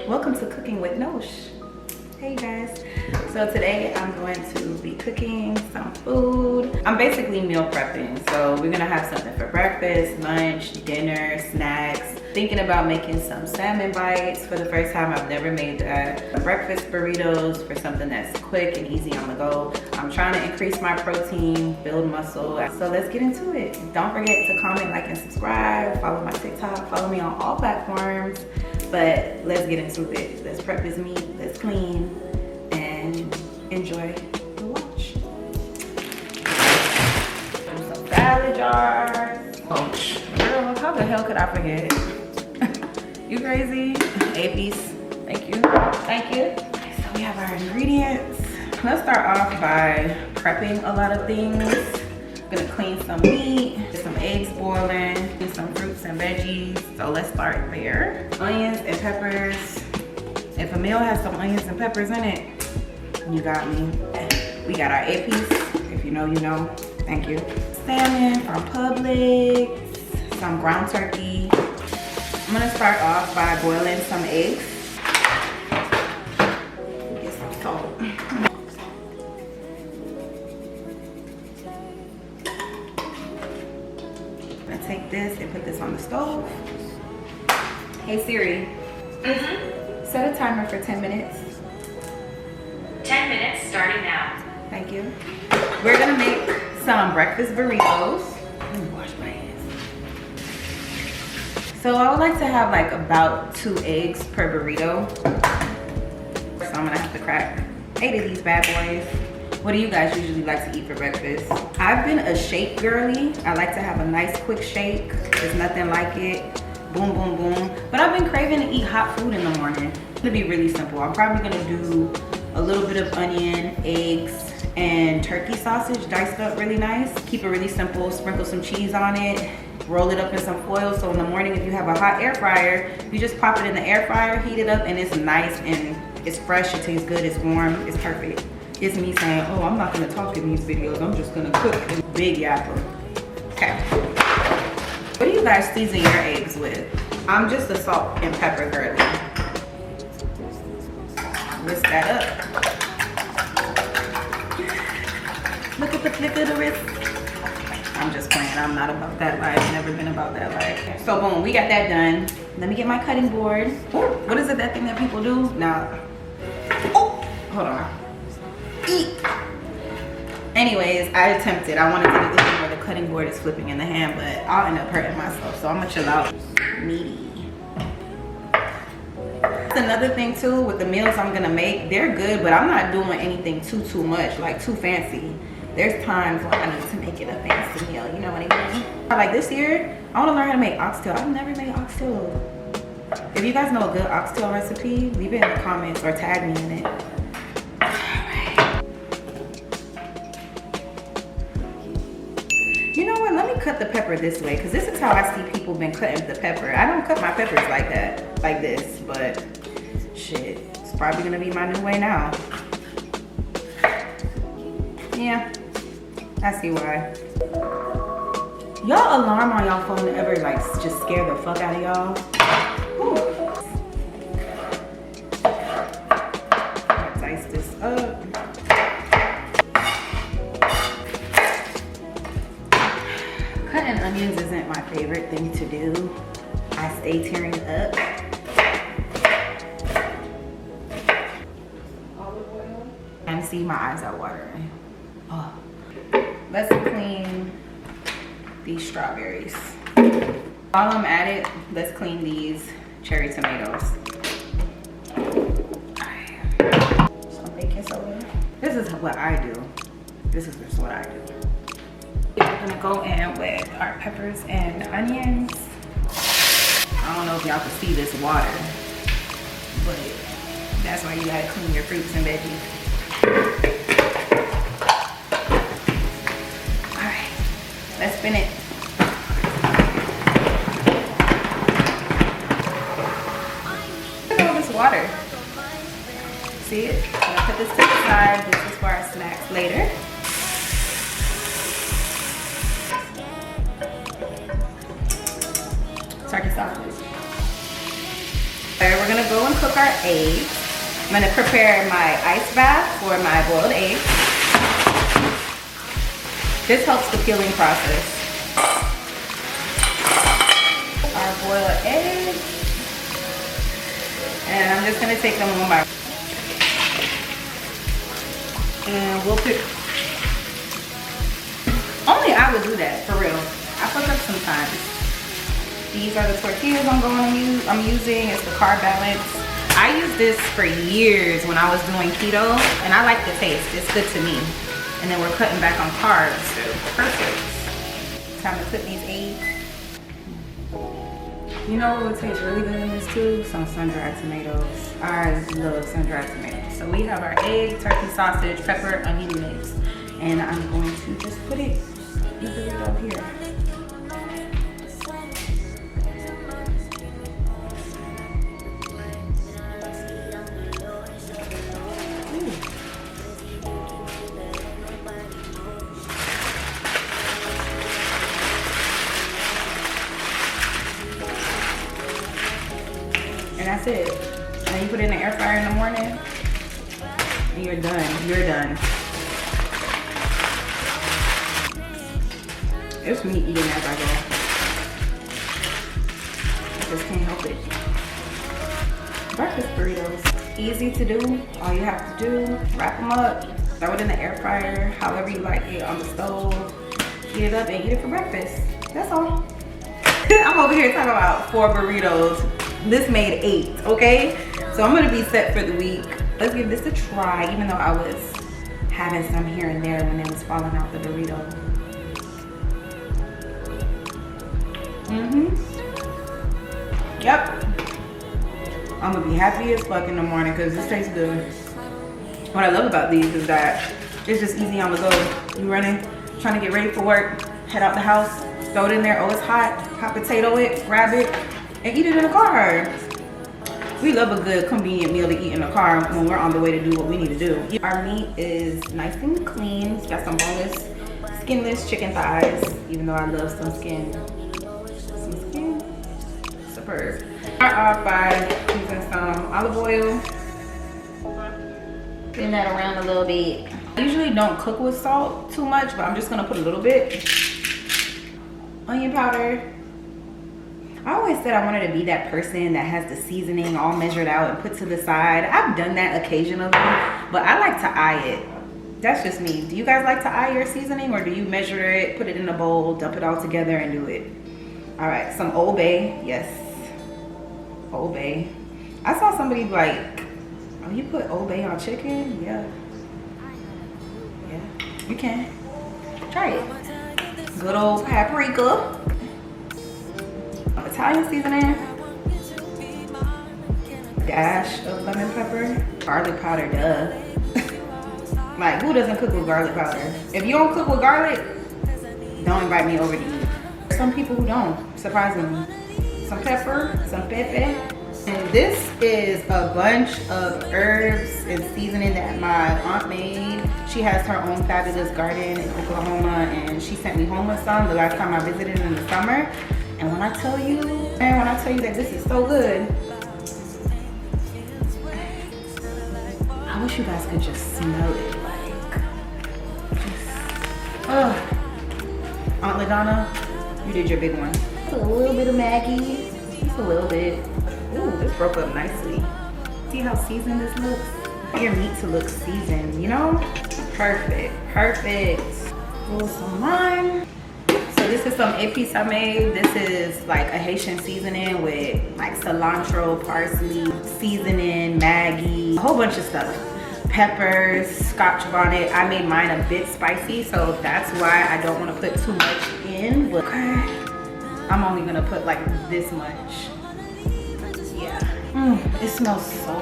Welcome to Cooking with Nosh. Hey guys. So today I'm going to be cooking some food. I'm basically meal prepping. So we're gonna have something for breakfast, lunch, dinner, snacks. Thinking about making some salmon bites for the first time. I've never made that. Breakfast burritos for something that's quick and easy on the go. I'm trying to increase my protein, build muscle. So let's get into it. Don't forget to comment, like, and subscribe. Follow my TikTok. Follow me on all platforms. But let's get into it. Let's prep this meat. Let's clean and enjoy the watch. Some salad jars. Oh, girl, how the hell could I forget? You crazy? A-piece. Thank you. Thank you. So we have our ingredients. Let's start off by prepping a lot of things. I'm gonna clean some meat, get some eggs boiling, do some fruits and veggies. So let's start there. Onions and peppers. If a meal has some onions and peppers in it, you got me. We got our A-piece. If you know, you know. Thank you. Salmon from Publix. Some ground turkey. I'm gonna start off by boiling some eggs. Get some salt. I'm gonna take this and put this on the stove. Hey Siri. Set a timer for 10 minutes. 10 minutes starting now. Thank you. We're gonna make some breakfast burritos. Let me wash my hands. So I would like to have like about 2 eggs per burrito. So I'm gonna have to crack 8 of these bad boys. What do you guys usually like to eat for breakfast? I've been a shake girly. I like to have a nice quick shake. There's nothing like it. Boom, boom, boom. But I've been craving to eat hot food in the morning. It's gonna be really simple. I'm probably gonna do a little bit of onion, eggs, and turkey sausage diced up really nice. Keep it really simple. Sprinkle some cheese on it. Roll it up in some foil, so in the morning if you have a hot air fryer, you just pop it in the air fryer, heat it up, and it's nice and it's fresh, it tastes good, it's warm, it's perfect. It's me saying, oh, I'm not gonna talk in these videos, I'm just gonna cook. Big yapper. Okay. What do you guys season your eggs with? I'm just a salt and pepper girly. Whisk that up. Look at the flick of the wrist. I'm just playing. I'm not about that life. Never been about that life. So boom, we got that done. Let me get my cutting board. Ooh, what is it, that thing that people do? Now, oh, hold on. Eat. Anyways, I attempted. I wanted to do the thing where the cutting board is flipping in the hand, but I'll end up hurting myself. So I'm gonna chill out. Meaty. That's another thing too with the meals I'm gonna make. They're good, but I'm not doing anything too much, like too fancy. There's times when I need to make it a fancy meal, you know what I mean? Like this year, I wanna learn how to make oxtail. I've never made oxtail. If you guys know a good oxtail recipe, leave it in the comments or tag me in it. Alright. You know what, let me cut the pepper this way, because this is how I see people been cutting the pepper. I don't cut my peppers like that, like this, but shit, it's probably gonna be my new way now. Yeah. I see why. Y'all alarm on y'all phone ever like just scare the fuck out of y'all? Dice this up. Cutting onions isn't my favorite thing to do. I stay tearing up. Olive oil. And see, my eyes are watering. Oh. Let's clean these strawberries. While I'm at it, let's clean these cherry tomatoes. Alright. Some baking soda. This is what I do. This is just what I do. We're gonna go in with our peppers and onions. I don't know if y'all can see this water, but that's why you gotta clean your fruits and veggies. Let's spin it. Look at all this water. See it? I'm gonna put this to the side. This is for our snacks later. Turkey sausage. Alright, we're gonna go in cook our eggs. I'm gonna prepare my ice bath for my boiled eggs. This helps the peeling process. Our boiled eggs. And I'm just gonna take them one by one. And we'll pick. Only I would do that, for real. I fuck up sometimes. These are the tortillas I'm using. It's the carb balance. I used this for years when I was doing keto, and I like the taste. It's good to me. And then we're cutting back on carbs, so perfect. Time to put these eggs. You know what would taste really good in this too? Some sun-dried tomatoes. I love sun-dried tomatoes. So we have our egg, turkey sausage, pepper, onion mix. And I'm going to just put it over here. And that's it. And you put it in the air fryer in the morning, and you're done. You're done. It's me eating as I go. I just can't help it. Breakfast burritos. Easy to do. All you have to do, wrap them up, throw it in the air fryer, however you like it, on the stove, heat it up and eat it for breakfast. That's all. I'm over here talking about 4 burritos. This made 8, okay? So I'm gonna be set for the week. Let's give this a try, even though I was having some here and there when it was falling out the burrito. Yep. I'm gonna be happy as fuck in the morning because this tastes good. What I love about these is that it's just easy on the go. You running, trying to get ready for work, head out the house, throw it in there. Oh, it's hot. Hot potato it, grab it, and eat it in the car. We love a good convenient meal to eat in the car when we're on the way to do what we need to do. Our meat is nice and clean. It's got some boneless, skinless chicken thighs, even though I love some skin. Some skin, superb. Start off by using some olive oil. Spin that around a little bit. I usually don't cook with salt too much, but I'm just gonna put a little bit. Onion powder. I always said I wanted to be that person that has the seasoning all measured out and put to the side. I've done that occasionally, but I like to eye it. That's just me. Do you guys like to eye your seasoning, or do you measure it, put it in a bowl, dump it all together and do it? All right, some Old Bay, yes. Old Bay. I saw somebody like, oh, you put Old Bay on chicken? Yeah. Yeah, you can. Try it. Good old paprika. Italian seasoning. Dash of lemon pepper. Garlic powder, duh. Like, who doesn't cook with garlic powder? If you don't cook with garlic, don't invite me over to eat. Some people who don't, surprisingly. Some pepper, some pepe. And this is a bunch of herbs and seasoning that my aunt made. She has her own fabulous garden in Oklahoma, and she sent me home with some the last time I visited in the summer. And when I tell you, man, when I tell you that this is so good, I wish you guys could just smell it, like, Aunt LaDonna, you did your big one. Just a little bit of Maggi, just a little bit. Ooh, this broke up nicely. See how seasoned this looks? Your meat to look seasoned, you know? Perfect, perfect. Roll some lime. So this is some épices I made. This is like a Haitian seasoning with like cilantro, parsley, seasoning, Maggi, a whole bunch of stuff. Peppers, Scotch bonnet. I made mine a bit spicy, so that's why I don't want to put too much in. But okay, I'm only gonna put like this much. Yeah, it smells so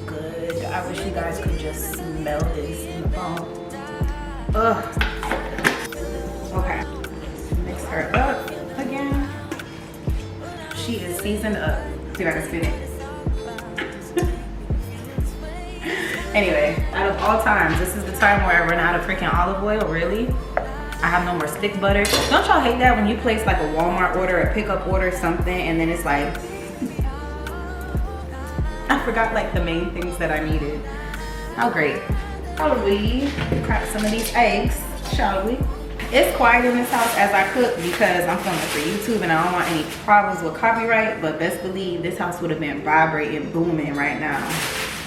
good. I wish you guys could just smell this in the phone. Ugh. Okay. Mix her up again. She is seasoned up. See if I can spin it. Anyway, out of all times, this is the time where I run out of freaking olive oil, really. I have no more stick butter. Don't y'all hate that when you place like a Walmart order, a pickup order, something, and then it's like, I forgot like the main things that I needed. How great. Shall we crack some of these eggs? Shall we? It's quiet in this house as I cook because I'm filming for YouTube and I don't want any problems with copyright, but best believe this house would have been vibrating, booming right now.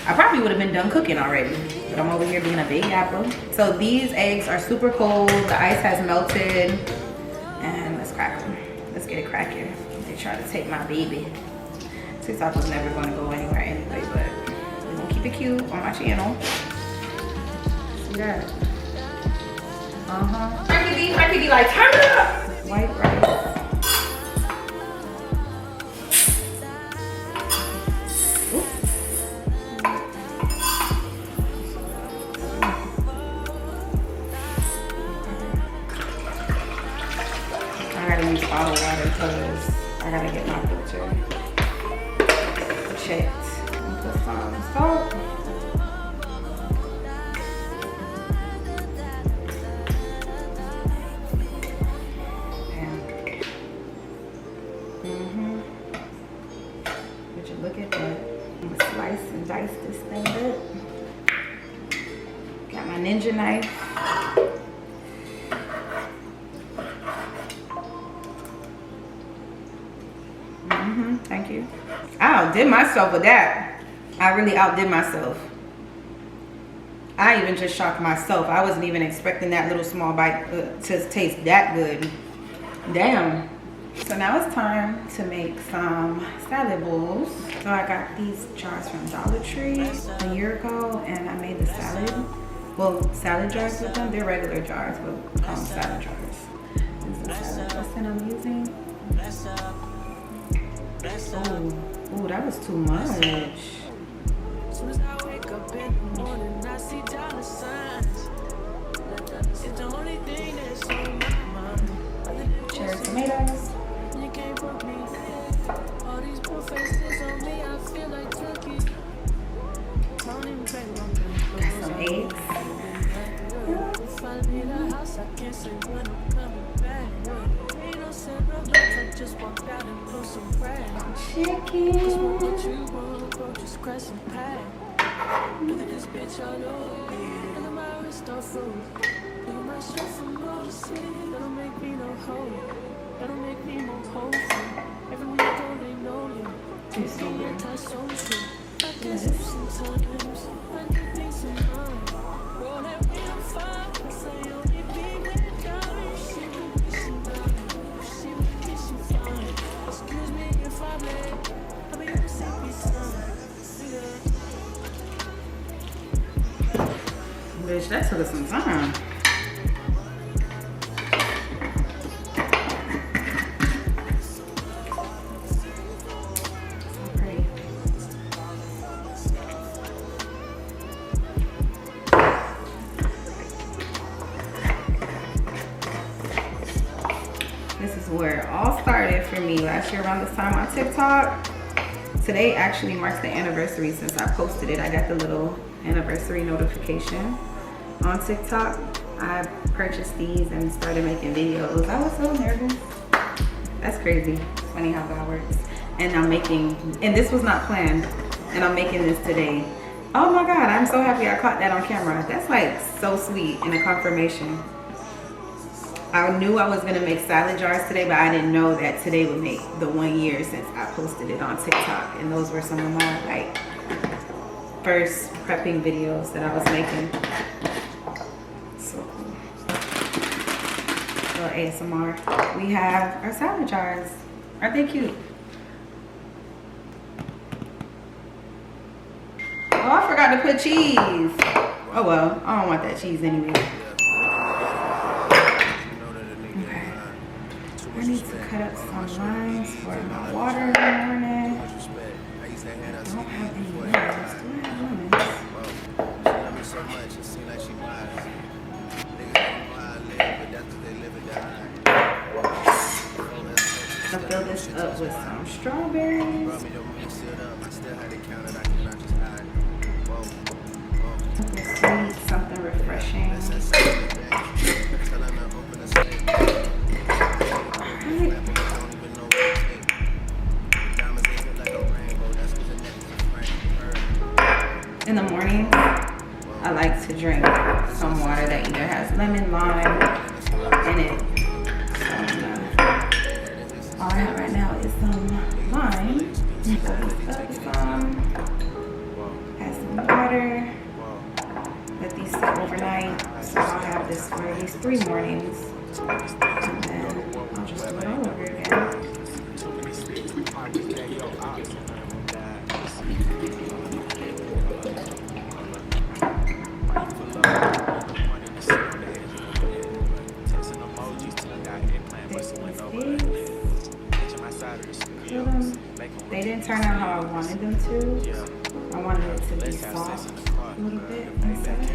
I probably would have been done cooking already, but I'm over here being a big apple. So these eggs are super cold. The ice has melted. And let's crack them. Let's get it cracking. They try to take my baby. TikTok was never going to go anywhere anyway, but we're going to keep it cute on my channel. See that? Frankie D, like, turn it up! White rice. I gotta use bottled water because I gotta get my filter checked. Put some salt. Would you look at that? I'm gonna slice and dice this thing up. Got my ninja knife. Thank you. I outdid myself with that. I really outdid myself. I even just shocked myself. I wasn't even expecting that little small bite to taste that good. Damn. So now it's time to make some salad bowls. So I got these jars from Dollar Tree a year ago and I made the salad. Well, salad jars with them. They're regular jars, but call them salad jars. This is the salad dressing I'm using. Oh, that was too much. Cherry tomatoes. Got some eggs. Chicken. Bitch, that took us some time. This is where it all started for me last year around this time on TikTok. Today actually marks the anniversary since I posted it. I got the little anniversary notification on TikTok. I purchased these and started making videos. I was so nervous. That's crazy. It's funny how God works. And I'm making, and this was not planned, and I'm making this today. Oh my God, I'm so happy I caught that on camera. That's like so sweet and a confirmation. I knew I was gonna make salad jars today, but I didn't know that today would make the 1 year since I posted it on TikTok. And those were some of my like first prepping videos that I was making. So cool. So ASMR. We have our salad jars. Aren't they cute? Oh, I forgot to put cheese. Oh well, I don't want that cheese anyway. I need to cut up some limes for my water in the morning. I don't have any lemons. Do I have lemons? I'll fill this up with some strawberries. Something sweet, something refreshing. In the morning, I like to drink some water that either has lemon, lime in it. So, all I have right now is some lime. Add some water. Let these sit overnight. So I'll have this for at least 3 mornings. And then I'll just do it all over again. They didn't turn out how I wanted them to. I wanted it to be soft a little bit inside.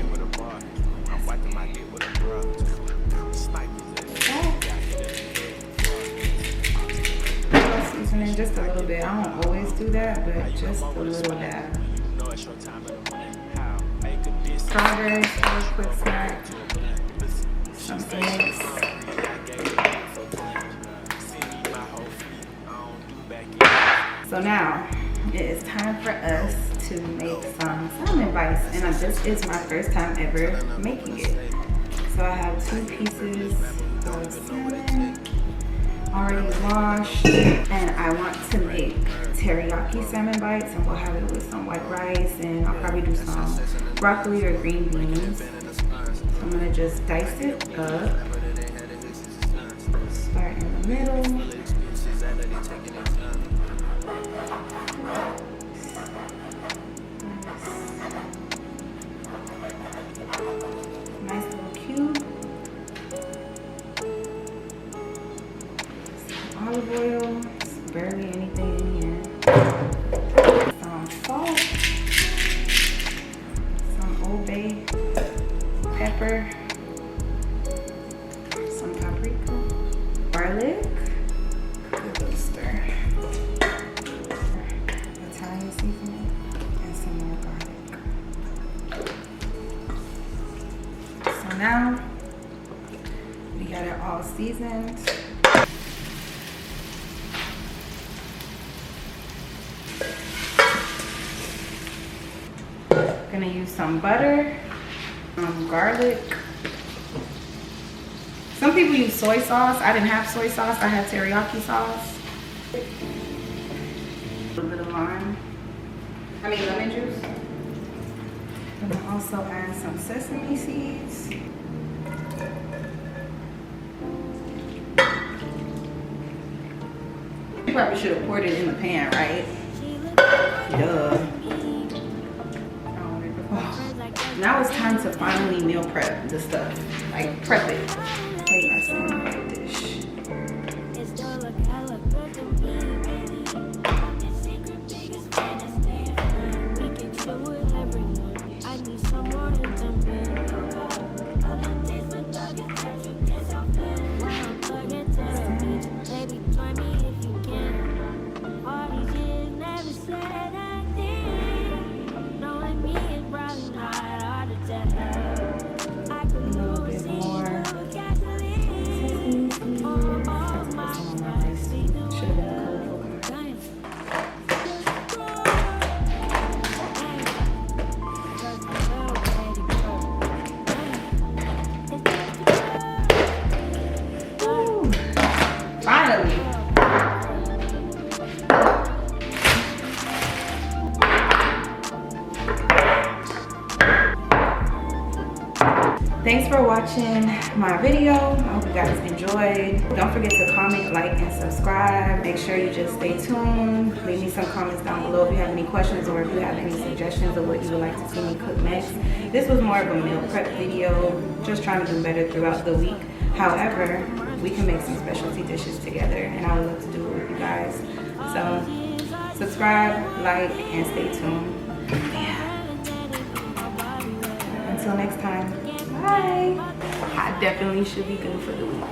Seasoning just a little bit. I don't always do that, but just a little dab. Strawberries for a quick snack. Some eggs. So now it is time for us to make some salmon bites, and this is my first time ever making it. So I have 2 pieces of salmon already washed, and I want to make teriyaki salmon bites, and we'll have it with some white rice, and I'll probably do some broccoli or green beans. So I'm gonna just dice it up. Start in the middle. Nice little cube. Some olive oil. Barely anything in here. Some salt. Some Old Bay pepper. Some paprika. Garlic. A little stir. Italian seasoning. And some more garlic. So now we got it all seasoned. Gonna use some butter, garlic. Some people use soy sauce. I didn't have soy sauce. I had teriyaki sauce. A little bit of lemon juice. And I'll also add some sesame seeds. You probably should have poured it in the pan, right? Duh. Now it's time to finally meal prep the stuff. Like, prep it. Wait, I still want to make dish. Thanks for watching my video. I hope you guys enjoyed. Don't forget to comment, like, and subscribe. Make sure you just stay tuned. Leave me some comments down below if you have any questions or if you have any suggestions of what you would like to see me cook next. This was more of a meal prep video, just trying to do better throughout the week. However, we can make some specialty dishes together, and I would love to do it with you guys. So subscribe, like, and stay tuned. Yeah. Until next time. Bye. I definitely should be good for the week.